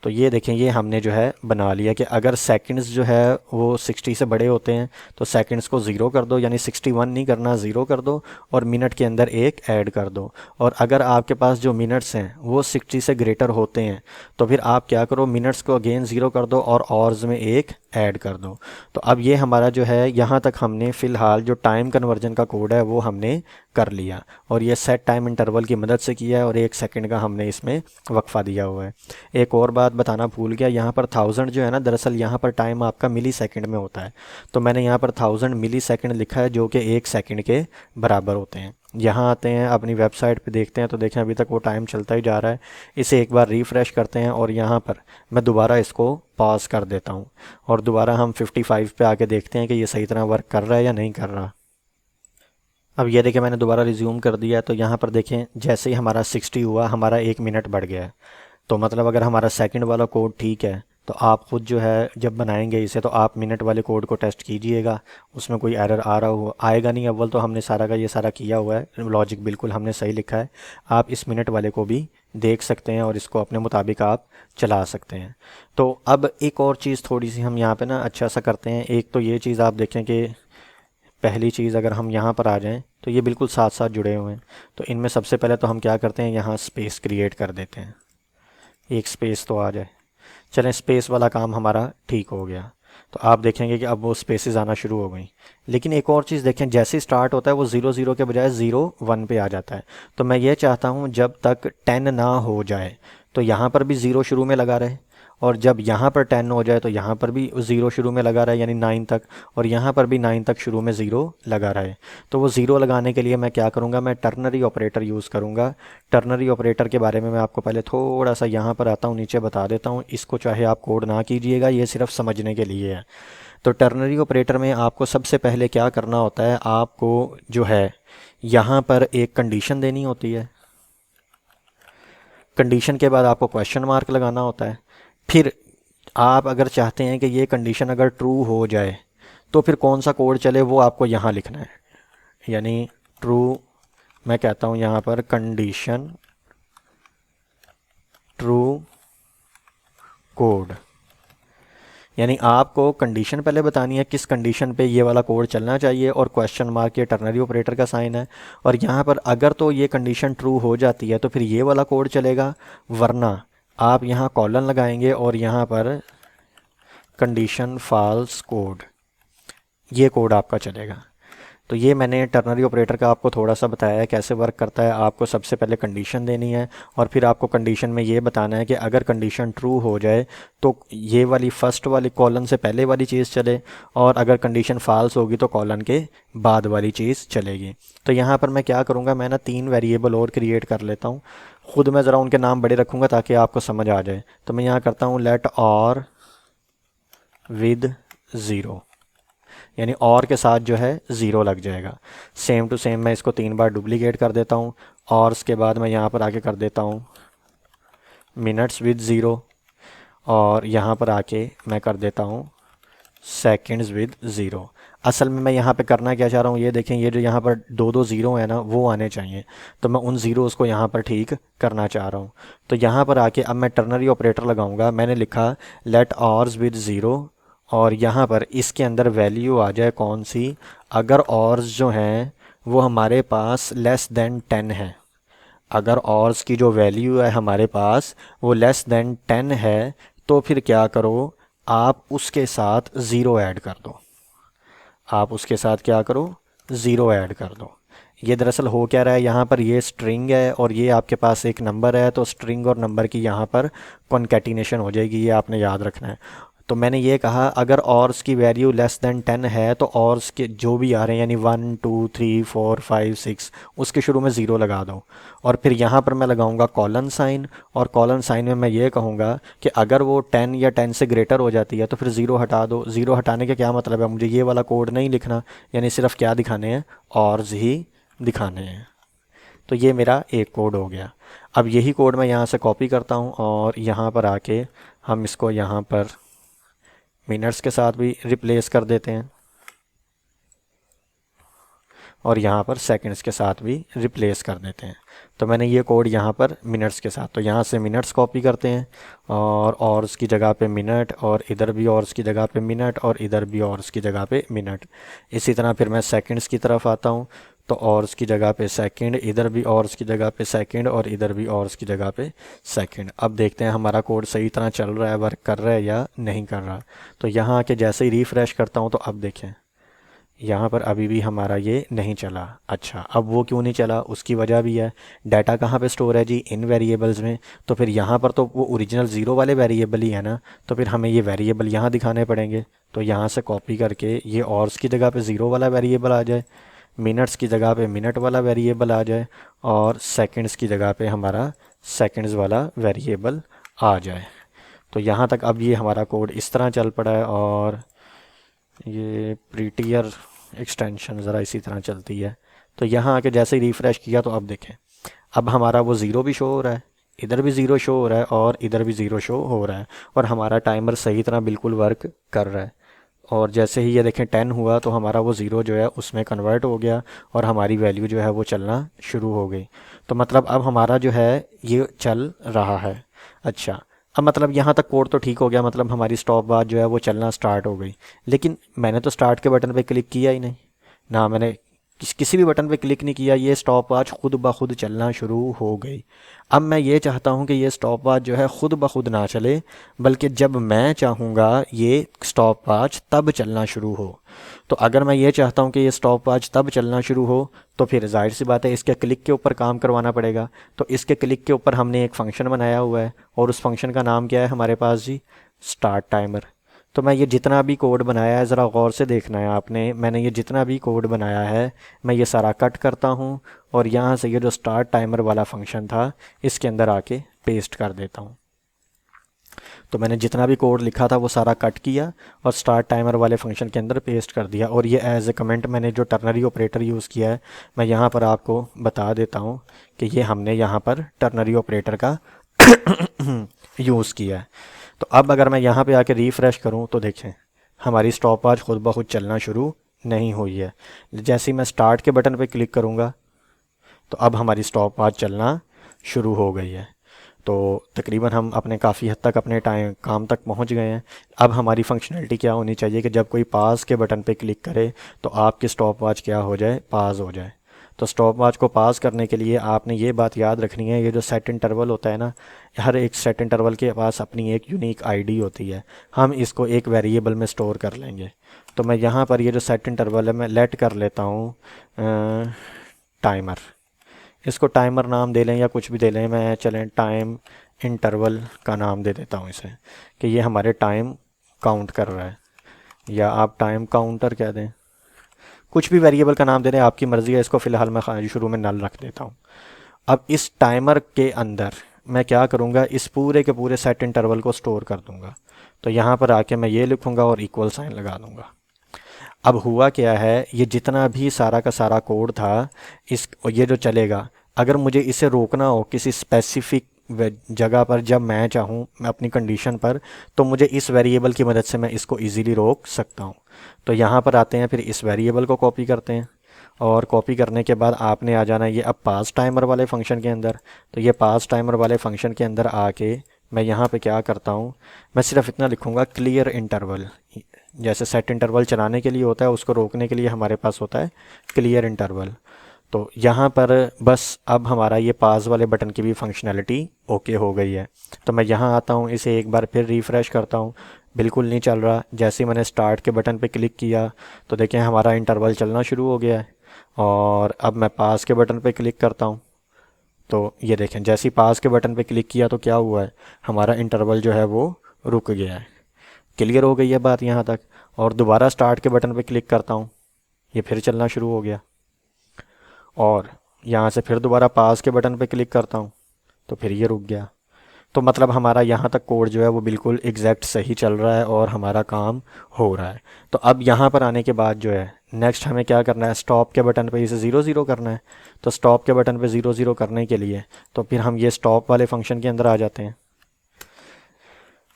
तो ये देखें, ये हमने जो है बना लिया कि अगर सेकंड्स जो है वो 60 से बड़े होते हैं तो सेकंड्स को ज़ीरो कर दो, यानी 61 नहीं करना, ज़ीरो कर दो, और मिनट के अंदर एक ऐड कर दो। और अगर आपके पास जो मिनट्स हैं वो 60 से ग्रेटर होते हैं तो फिर आप क्या करो, मिनट्स को अगेन ज़ीरो कर दो और ऑर्स में एक ऐड कर दो। तो अब ये हमारा जो है, यहाँ तक हमने फ़िलहाल जो टाइम कन्वर्जन का कोड है वो हमने कर लिया, और ये सेट टाइम इंटरवल की मदद से किया है, और 1 सेकंड का हमने इसमें वक्फा दिया हुआ है। एक और बात बताना भूल गया, यहाँ पर 1000 जो है ना, दरअसल यहाँ पर टाइम आपका मिली सेकंड में होता है। तो मैंने यहाँ पर 1000 मिली सेकंड लिखा है जो कि 1 सेकंड के बराबर होते हैं। यहाँ आते हैं अपनी वेबसाइट पे देखते हैं तो देखें अभी तक वो टाइम चलता ही जा रहा है। इसे एक बार रिफ़्रेश करते हैं और यहाँ पर मैं दोबारा इसको पॉज कर देता हूँ, और दोबारा हम 55 पे आके देखते हैं कि ये सही तरह वर्क कर रहा है या नहीं कर रहा। अब ये देखें, मैंने दोबारा रिज्यूम कर दिया है, तो यहाँ पर देखें जैसे ही हमारा 60 हुआ हमारा 1 मिनट बढ़ गया है। तो मतलब अगर हमारा सेकंड वाला कोड ठीक है तो आप खुद जो है जब बनाएंगे इसे तो आप मिनट वाले कोड को टेस्ट कीजिएगा, उसमें कोई एरर आ रहा हो, आएगा नहीं। अव्वल तो हमने सारा का ये सारा किया हुआ है, लॉजिक बिल्कुल हमने सही लिखा है। आप इस मिनट वाले को भी देख सकते हैं और इसको अपने मुताबिक आप चला सकते हैं। तो अब एक और चीज़ थोड़ी सी हम यहाँ पे ना अच्छा सा करते हैं। एक तो ये चीज़ आप देखें कि पहली चीज़ अगर हम यहाँ पर आ जाएं तो ये बिल्कुल साथ साथ जुड़े हुए हैं। तो इनमें सबसे पहले तो हम क्या करते हैं, यहाँ स्पेस क्रिएट कर देते हैं, एक स्पेस तो आ जाए। चलें, स्पेस वाला काम हमारा ठीक हो गया। तो आप देखेंगे कि अब वो स्पेसेस आना शुरू हो गई। लेकिन एक और चीज़ देखें, जैसे ही स्टार्ट होता है वो 0 0 के बजाय 0 1 पे आ जाता है। तो मैं ये चाहता हूँ जब तक 10 ना हो जाए तो यहाँ पर भी 0 शुरू में लगा रहे, और जब यहाँ पर 10 हो जाए तो यहाँ पर भी 0 शुरू में लगा रहे, यानी 9 तक, और यहाँ पर भी 9 तक शुरू में 0 लगा रहे। तो वो 0 लगाने के लिए मैं क्या करूँगा, मैं टर्नरी ऑपरेटर यूज़ करूँगा। टर्नरी ऑपरेटर के बारे में मैं आपको पहले थोड़ा सा यहाँ पर आता हूँ, नीचे बता देता हूँ। इसको चाहे आप कोड ना कीजिएगा, ये सिर्फ समझने के लिए है। तो टर्नरी ऑपरेटर में आपको सबसे पहले क्या करना होता है, आपको जो है यहाँ पर एक कंडीशन देनी होती है। कंडीशन के बाद आपको क्वेश्चन मार्क लगाना होता है। फिर आप अगर चाहते हैं कि ये कंडीशन अगर ट्रू हो जाए तो फिर कौन सा कोड चले वो आपको यहाँ लिखना है, यानी ट्रू, मैं कहता हूँ यहाँ पर कंडीशन ट्रू कोड, यानी आपको कंडीशन पहले बतानी है किस कंडीशन पे ये वाला कोड चलना चाहिए, और क्वेश्चन मार्क ये टर्नरी ऑपरेटर का साइन है। और यहाँ पर अगर तो ये कंडीशन ट्रू हो जाती है तो फिर ये वाला कोड चलेगा, वरना आप यहाँ कॉलन लगाएंगे और यहाँ पर कंडीशन फॉल्स कोड, ये कोड आपका चलेगा। तो ये मैंने टर्नरी ऑपरेटर का आपको थोड़ा सा बताया है कैसे वर्क करता है। आपको सबसे पहले कंडीशन देनी है और फिर आपको कंडीशन में ये बताना है कि अगर कंडीशन ट्रू हो जाए तो ये वाली फर्स्ट वाली कॉलन से पहले वाली चीज़ चले, और अगर कंडीशन फॉल्स होगी तो कॉलन के बाद वाली चीज़ चलेगी। तो यहाँ पर मैं क्या करूँगा, मैं ना 3 वेरिएबल और क्रिएट कर लेता हूँ। ख़ुद मैं ज़रा उनके नाम बड़े रखूँगा ताकि आपको समझ आ जाए। तो मैं यहाँ करता हूँ लेट और विद 0। यानी और के साथ जो है ज़ीरो लग जाएगा। सेम टू सेम मैं इसको 3 बार डुप्लीकेट कर देता हूँ और उसके बाद मैं यहाँ पर आके कर देता हूँ मिनट्स विद ज़ीरो, और यहाँ पर आके मैं कर देता हूँ सेकंड्स विद ज़ीरो। असल में मैं यहाँ पे करना क्या चाह रहा हूँ, ये देखें, ये जो यहाँ पर दो दो ज़ीरो है ना वो आने चाहिए, तो मैं उन ज़ीरोज़ को यहाँ पर ठीक करना चाह रहा हूँ। तो यहाँ पर आके अब मैं टर्नरी ऑपरेटर लगाऊंगा। मैंने लिखा लेट ऑर्स विद ज़ीरो, और यहाँ पर इसके अंदर वैल्यू आ जाए कौन सी, अगर ऑर्स जो हैं वो हमारे पास लेस देन 10 है। अगर ऑर्स की जो वैल्यू है हमारे पास वो लेस देन 10 है, तो फिर क्या करो, आप उसके साथ ज़ीरो ऐड कर दो। आप उसके साथ क्या करो, ज़ीरो ऐड कर दो। ये दरअसल हो क्या रहा है, यहाँ पर ये स्ट्रिंग है और ये आपके पास एक नंबर है, तो स्ट्रिंग और नंबर की यहाँ पर कॉन्कैटिनेशन हो जाएगी, ये आपने याद रखना है। तो मैंने ये कहा अगर ऑर्स की वैल्यू लेस देन 10 है तो ऑर्स के जो भी आ रहे हैं यानी 1 2 3 4 5 6 उसके शुरू में ज़ीरो लगा दो, और फिर यहाँ पर मैं लगाऊंगा कॉलन साइन, और कॉलन साइन में मैं ये कहूँगा कि अगर वो 10 या 10 से ग्रेटर हो जाती है तो फिर ज़ीरो हटा दो। ज़ीरो हटाने का क्या मतलब है, मुझे ये वाला कोड नहीं लिखना, यानी सिर्फ क्या दिखाने हैं, ऑर्स ही दिखाने हैं। तो ये मेरा एक कोड हो गया। अब यही कोड मैं यहाँ से कॉपी करता हूँ और यहाँ पर आके हम इसको यहाँ पर मिनट्स के साथ भी रिप्लेस कर देते हैं और यहाँ पर सेकंड्स के साथ भी रिप्लेस कर देते हैं। तो मैंने ये कोड यहाँ पर मिनट्स के साथ, तो यहाँ से मिनट्स कॉपी करते हैं और उसकी जगह पे मिनट, और इधर भी और उसकी जगह पे मिनट, और इधर भी और उसकी जगह पे मिनट। इसी तरह फिर मैं सेकंड्स की तरफ आता हूँ, तो और उसकी जगह पे सेकंड, इधर भी और उसकी जगह पे सेकंड, और इधर भी और उसकी जगह पे सेकंड। अब देखते हैं हमारा कोड सही तरह चल रहा है, वर्क कर रहा है या नहीं कर रहा। तो यहाँ आके जैसे ही रिफ़्रेश करता हूँ तो अब देखें यहाँ पर अभी भी हमारा ये नहीं चला। अच्छा, अब वो क्यों नहीं चला, उसकी वजह भी है। डाटा कहाँ पे स्टोर है जी, इन वेरिएबल्स में। तो फिर यहाँ पर तो वो ओरिजिनल ज़ीरो वाले वेरिएबल ही है ना, तो फिर हमें ये वेरिएबल यहाँ दिखाने पड़ेंगे। तो यहाँ से कॉपी करके ये ऑर्स की जगह पे ज़ीरो वाला वेरिएबल आ जाए, मिनट्स की जगह पे मिनट वाला वेरिएबल आ जाए, और सेकंड्स की जगह पे हमारा सेकंड्स वाला वेरिएबल आ जाए। तो यहाँ तक अब ये हमारा कोड इस तरह चल पड़ा है, और ये प्रीटियर एक्सटेंशन ज़रा इसी तरह चलती है। तो यहाँ आके जैसे ही रिफ़्रेश किया तो अब देखें, अब हमारा वो ज़ीरो भी शो हो रहा है, इधर भी ज़ीरो शो हो रहा है, और इधर भी ज़ीरो शो हो रहा है, और हमारा टाइमर सही तरह बिल्कुल वर्क कर रहा है। और जैसे ही ये देखें 10 हुआ तो हमारा वो ज़ीरो जो है उसमें कन्वर्ट हो गया और हमारी वैल्यू जो है वो चलना शुरू हो गई। तो मतलब अब हमारा जो है ये चल रहा है। अच्छा, अब मतलब यहाँ तक कोड तो ठीक हो गया, मतलब हमारी स्टॉप वॉच जो है वो चलना स्टार्ट हो गई। लेकिन मैंने तो स्टार्ट के बटन पे क्लिक किया ही नहीं ना, मैंने किसी भी बटन पे क्लिक नहीं किया, ये स्टॉप वॉच खुद ब खुद चलना शुरू हो गई। अब मैं ये चाहता हूँ कि ये स्टॉप वॉच जो है खुद ब खुद ना चले, बल्कि जब मैं चाहूँगा ये स्टॉप वॉच तब चलना शुरू हो। तो अगर मैं ये चाहता हूँ कि ये स्टॉप वॉच तब चलना शुरू हो, तो फिर जाहिर सी बात है इसके क्लिक के ऊपर काम करवाना पड़ेगा। तो इसके क्लिक के ऊपर हमने एक फ़ंक्शन बनाया हुआ है, और उस फंक्शन का नाम क्या है हमारे पास जी, स्टार्ट टाइमर। तो मैं ये जितना भी कोड बनाया है ज़रा गौर से देखना है आपने, मैंने ये जितना भी कोड बनाया है मैं ये सारा कट करता हूँ, और यहाँ से ये जो स्टार्ट टाइमर वाला फंक्शन था इसके अंदर आके पेस्ट कर देता हूँ। तो मैंने जितना भी कोड लिखा था वो सारा कट किया और स्टार्ट टाइमर वाले फंक्शन के अंदर पेस्ट कर दिया। और ये एज ए कमेंट मैंने जो टर्नरी ऑपरेटर यूज़ किया है मैं यहाँ पर आपको बता देता हूँ कि ये हमने यहाँ पर टर्नरी ऑपरेटर का यूज़ किया है। तो अब अगर मैं यहाँ पे आके रिफ़्रेश करूँ तो देखें हमारी स्टॉप वॉच खुद ब खुद चलना शुरू नहीं हुई है। जैसे ही मैं स्टार्ट के बटन पे क्लिक करूँगा तो अब हमारी स्टॉप वॉच चलना शुरू हो गई है। तो तकरीबन हम अपने काफ़ी हद तक अपने काम तक पहुंच गए हैं। अब हमारी फंक्शनलिटी क्या होनी चाहिए कि जब कोई पास के बटन पे क्लिक करे तो आपकी स्टॉप वॉच क्या हो जाए, पास हो जाए। तो स्टॉप वॉच को पास करने के लिए आपने ये बात याद रखनी है, ये जो सेट इंटरवल होता है ना, हर एक सेट इंटरवल के पास अपनी एक यूनिक आईडी होती है, हम इसको एक वेरिएबल में स्टोर कर लेंगे। तो मैं यहाँ पर ये जो सेट इंटरवल है मैं लेट कर लेता हूँ टाइमर। इसको टाइमर नाम दे लें या कुछ भी दे लें, मैं चलें टाइम इंटरवल का नाम दे देता हूँ इसे, कि ये हमारे टाइम काउंट कर रहा है, या आप टाइम काउंटर कह दें, कुछ भी वेरिएबल का नाम दे दें, आपकी मर्ज़ी है। इसको फ़िलहाल मैं शुरू में नल रख देता हूँ। अब इस टाइमर के अंदर मैं क्या करूँगा, इस पूरे के पूरे सेट इंटरवल को स्टोर कर दूँगा। तो यहाँ पर आके मैं ये लिखूँगा और इक्वल साइन लगा दूँगा। अब हुआ क्या है, ये जितना भी सारा का सारा कोड था इस ये जो चलेगा, अगर मुझे इसे रोकना हो किसी स्पेसिफिक जगह पर जब मैं चाहूँ मैं अपनी कंडीशन पर, तो मुझे इस वेरिएबल की मदद से मैं इसको इजीली रोक सकता हूँ। तो यहाँ पर आते हैं, फिर इस वेरिएबल को कॉपी करते हैं और कॉपी करने के बाद आपने आ जाना ये अब पास टाइमर वाले फंक्शन के अंदर। तो ये पास टाइमर वाले फंक्शन के अंदर आके मैं यहाँ पे क्या करता हूँ, मैं सिर्फ इतना लिखूँगा क्लियर इंटरवल। जैसे सेट इंटरवल चलाने के लिए होता है, उसको रोकने के लिए हमारे पास होता है क्लियर इंटरवल। तो यहाँ पर बस अब हमारा ये पास वाले बटन की भी फंक्शनैलिटी ओके हो गई है। तो मैं यहाँ आता हूँ, इसे एक बार फिर रिफ़्रेश करता हूँ, बिल्कुल नहीं चल रहा। जैसे ही मैंने स्टार्ट के बटन पे क्लिक किया तो देखें हमारा इंटरवल चलना शुरू हो गया है। और अब मैं पास के बटन पे क्लिक करता हूँ, तो ये देखें जैसे ही पास के बटन पे क्लिक किया तो क्या हुआ है, हमारा इंटरवल जो है वो रुक गया है। क्लियर हो गई है बात यहाँ तक। और दोबारा स्टार्ट के बटन पे क्लिक करता हूँ, ये फिर चलना शुरू हो गया। और यहाँ से फिर दोबारा पास के बटन पे क्लिक करता हूँ तो फिर ये रुक गया। तो मतलब हमारा यहाँ तक कोड जो है वो बिल्कुल एग्जैक्ट सही चल रहा है और हमारा काम हो रहा है। तो अब यहाँ पर आने के बाद जो है नेक्स्ट हमें क्या करना है, स्टॉप के बटन पे इसे 0 0 करना है। तो स्टॉप के बटन पे 0 0 करने के लिए तो फिर हम ये स्टॉप वाले फंक्शन के अंदर आ जाते हैं।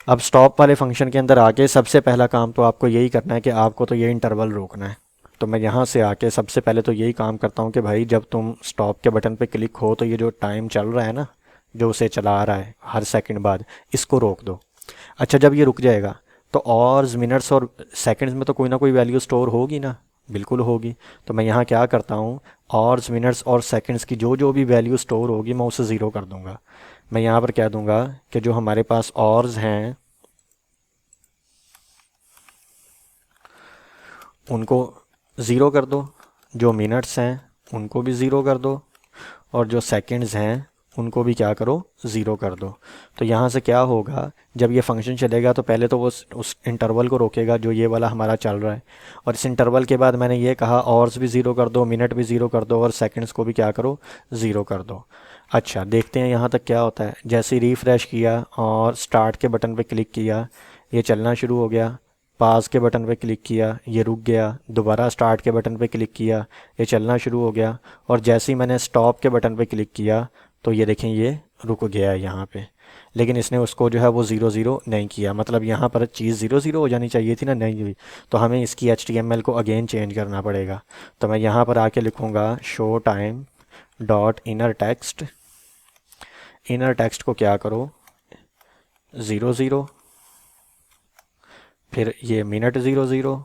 अब स्टॉप वाले फंक्शन के अंदर आके सबसे पहला काम तो आपको यही करना है कि आपको तो ये इंटरवल रोकना है। तो मैं यहाँ से आके सबसे पहले तो यही काम करता हूँ कि भाई जब तुम स्टॉप के बटन पे क्लिक हो तो ये जो टाइम चल रहा है ना, जो उसे चला रहा है हर सेकंड बाद, इसको रोक दो। अच्छा जब ये रुक जाएगा तो आवर्स मिनट्स और सेकंड्स में तो कोई ना कोई वैल्यू स्टोर होगी ना, बिल्कुल होगी। तो मैं यहाँ क्या करता हूँ, आवर्स मिनट्स और सेकंड्स की जो जो भी वैल्यू स्टोर होगी मैं उसे ज़ीरो कर दूँगा। मैं यहाँ पर कह दूँगा कि जो हमारे पास आवर्स हैं उनको ज़ीरो कर दो, जो मिनट्स हैं उनको भी ज़ीरो कर दो, और जो सेकंड्स हैं उनको भी क्या करो, ज़ीरो कर दो। तो यहाँ से क्या होगा, जब ये फंक्शन चलेगा तो पहले तो वो उस इंटरवल को रोकेगा जो ये वाला हमारा चल रहा है। और इस इंटरवल के बाद मैंने ये कहा आवर्स भी ज़ीरो कर दो, मिनट भी ज़ीरो कर दो, और सेकंड्स को भी क्या करो, ज़ीरो कर दो। अच्छा देखते हैं यहाँ तक क्या होता है। जैसे ही रिफ़्रेश किया और स्टार्ट के बटन पे क्लिक किया, ये चलना शुरू हो गया। पास के बटन पे क्लिक किया, ये रुक गया। दोबारा स्टार्ट के बटन पे क्लिक किया, ये चलना शुरू हो गया। और जैसे ही मैंने स्टॉप के बटन पे क्लिक किया तो ये देखें ये रुक गया है यहाँ पे। लेकिन इसने उसको जो है वो 0 0 नहीं किया, मतलब यहाँ पर चीज़ 0 0 हो जानी चाहिए थी ना, नहीं हुई। तो हमें इसकी HTML को अगेन चेंज करना पड़ेगा। तो मैं यहाँ पर आके लिखूँगा show time dot inner text. Inner text को क्या करो, 0 0, फिर ये मिनट 0 0,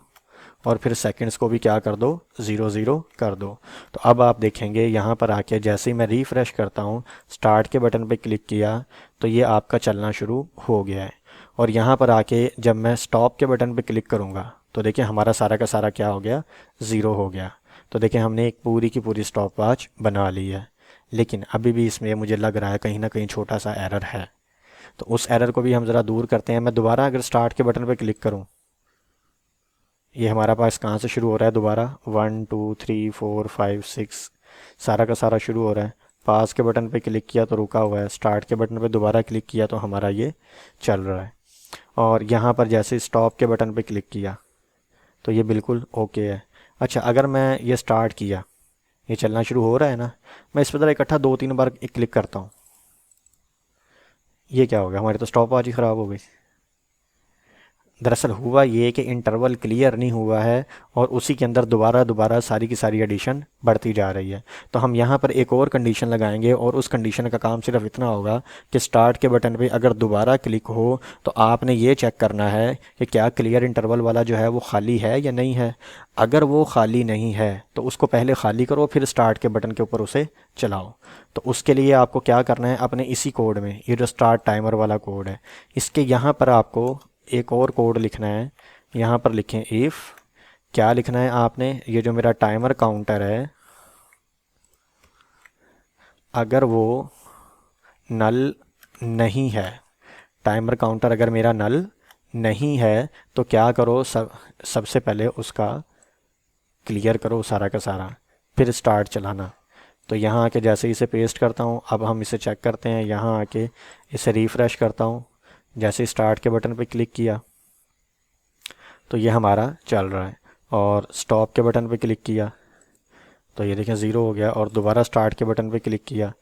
और फिर सेकंड्स को भी क्या कर दो, 0 0 कर दो। तो अब आप देखेंगे यहाँ पर आके जैसे ही मैं रिफ़्रेश करता हूँ, स्टार्ट के बटन पे क्लिक किया तो ये आपका चलना शुरू हो गया है। और यहाँ पर आके जब मैं स्टॉप के बटन पे क्लिक करूँगा तो देखिए हमारा सारा का सारा क्या हो गया, ज़ीरो हो गया। तो देखिए हमने एक पूरी की पूरी स्टॉप वॉच बना ली है। लेकिन अभी भी इसमें मुझे लग रहा है कहीं ना कहीं छोटा सा एरर है। तो उस एरर को भी हम ज़रा दूर करते हैं। मैं दोबारा अगर स्टार्ट के बटन पर क्लिक करूँ, ये हमारा पास कहाँ से शुरू हो रहा है, दोबारा 1 2 3 4 5 6 सारा का सारा शुरू हो रहा है। पास के बटन पे क्लिक किया तो रुका हुआ है, स्टार्ट के बटन पे दोबारा क्लिक किया तो हमारा ये चल रहा है। और यहाँ पर जैसे स्टॉप के बटन पे क्लिक किया तो ये बिल्कुल ओके है। अच्छा अगर मैं ये स्टार्ट किया, ये चलना शुरू हो रहा है ना, मैं इस पर ज़रा इकट्ठा 2 3 बार एक क्लिक करता हूँ, ये क्या हो गया, हमारी तो स्टॉप वॉच ही ख़राब हो गई। दरअसल हुआ ये कि इंटरवल क्लियर नहीं हुआ है और उसी के अंदर दोबारा दोबारा सारी की सारी एडिशन बढ़ती जा रही है। तो हम यहाँ पर एक और कंडीशन लगाएंगे और उस कंडीशन का काम सिर्फ इतना होगा कि स्टार्ट के बटन पे अगर दोबारा क्लिक हो तो आपने ये चेक करना है कि क्या क्लियर इंटरवल वाला जो है वो खाली है या नहीं है। अगर वो खाली नहीं है तो उसको पहले खाली करो, फिर स्टार्ट के बटन के ऊपर उसे चलाओ। तो उसके लिए आपको क्या करना है, अपने इसी कोड में, ये जो स्टार्ट टाइमर वाला कोड है, इसके यहाँ पर आपको एक और कोड लिखना है। यहाँ पर लिखें इफ़, क्या लिखना है आपने, ये जो मेरा टाइमर काउंटर है अगर वो नल नहीं है, टाइमर काउंटर अगर मेरा नल नहीं है तो क्या करो, सबसे पहले उसका क्लियर करो सारा का सारा, फिर स्टार्ट चलाना। तो यहाँ आके जैसे इसे पेस्ट करता हूँ, अब हम इसे चेक करते हैं। यहाँ आके इसे रिफ़्रेश करता हूँ, जैसे स्टार्ट के बटन पे क्लिक किया तो ये हमारा चल रहा है। और स्टॉप के बटन पे क्लिक किया तो ये देखें ज़ीरो हो गया, और दोबारा स्टार्ट के बटन पे क्लिक किया,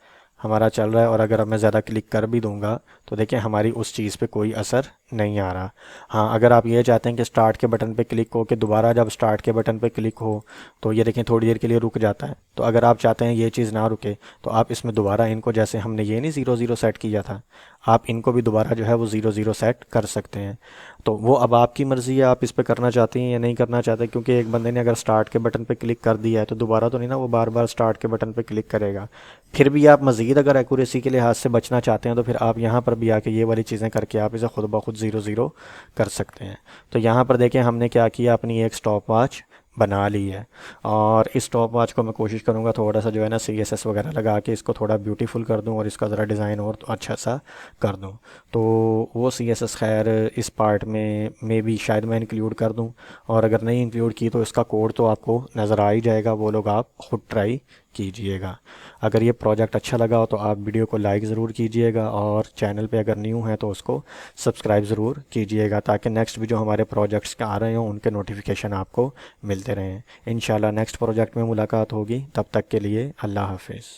हमारा चल रहा है। और अगर अब मैं ज़्यादा क्लिक कर भी दूंगा तो देखें हमारी उस चीज़ पे कोई असर नहीं आ रहा। हाँ, अगर आप ये चाहते हैं कि स्टार्ट के बटन पे क्लिक हो कि दोबारा जब स्टार्ट के बटन पे क्लिक हो तो ये देखें थोड़ी देर के लिए रुक जाता है, तो अगर आप चाहते हैं ये चीज़ ना रुके तो आप इसमें दोबारा इनको, जैसे हमने ये नहीं 0 0 सेट किया था, आप इनको भी दोबारा जो है वो 0 0 सेट कर सकते हैं। तो वो अब आपकी मर्ज़ी है, आप इस पर करना चाहते हैं या नहीं करना चाहते, क्योंकि एक बंदे ने अगर स्टार्ट के बटन पे क्लिक कर दिया है तो दोबारा तो नहीं ना वो बार बार स्टार्ट के बटन पे क्लिक करेगा। फिर भी आप मज़ीद अगर एक्यूरेसी के लिहाज से बचना चाहते हैं तो फिर आप यहाँ पर भी आके ये वाली चीज़ें करके आप इसे खुद ब खुद 0 0 कर सकते हैं। तो यहाँ पर देखें हमने क्या किया, अपनी एक स्टॉप वॉच बना ली है। और इस स्टॉप वॉच को मैं कोशिश करूँगा थोड़ा सा जो है ना CSS वगैरह लगा के इसको थोड़ा ब्यूटीफुल कर दूँ और इसका ज़रा डिज़ाइन और अच्छा सा कर दूँ। तो वो CSS खैर इस पार्ट में भी शायद मैं इंक्लूड कर दूँ, और अगर नहीं इंक्लूड की तो इसका कोड तो आपको नज़र आ ही जाएगा, वो लोग आप खुद ट्राई कीजिएगा। अगर ये प्रोजेक्ट अच्छा लगा हो तो आप वीडियो को लाइक ज़रूर कीजिएगा, और चैनल पे अगर न्यू है तो उसको सब्सक्राइब ज़रूर कीजिएगा, ताकि नेक्स्ट भी जो हमारे प्रोजेक्ट्स आ रहे हों उनके नोटिफिकेशन आपको मिलते रहें। इंशाल्लाह नेक्स्ट प्रोजेक्ट में मुलाकात होगी, तब तक के लिए अल्लाह हाफिज़।